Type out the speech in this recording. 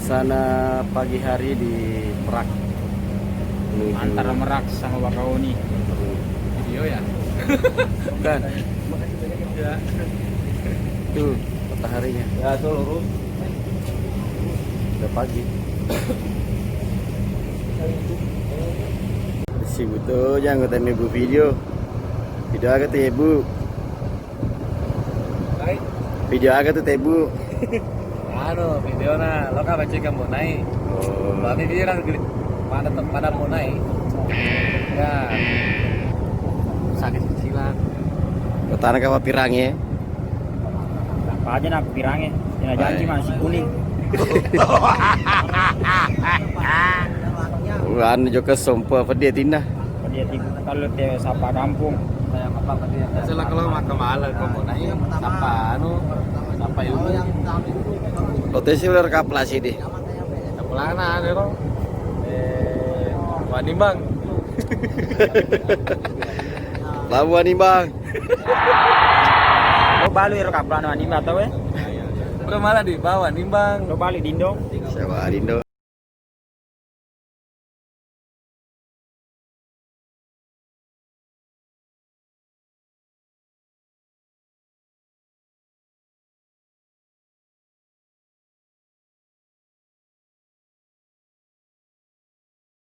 Suasana pagi hari di Merak. Menuju Antara Merak sama Bakauni. Video ya? Bukan. Ya. Tuh mataharinya. Ya tuh lurus. Udah pagi. Si butuh jangan kata ibu video. Video agak tuh ibu. Baik. Video agak tuh ibu. Anu, video na lo kan baca kamu naik. Oh. Tapi dia kan pada mau naik. Ya. Sakit kecilan. Kota apa pirangnya? Apa aja nak pirangnya? Jangan janji masih kuning. Anu juga sompo apa dia tindah? Dia kalau dia sapa kampung. Saya apa dia? Setelah kalau makan malam kamu naik sapa anu sapa ilmu. Potensi udah kaplas ini. Kapelana ada dong. Wanimbang. Labuan nih bang. Lo balik ro kaplan ani mata we. Udah malah di bawah nimbang. Lo balik dindong. Siapa Arindo?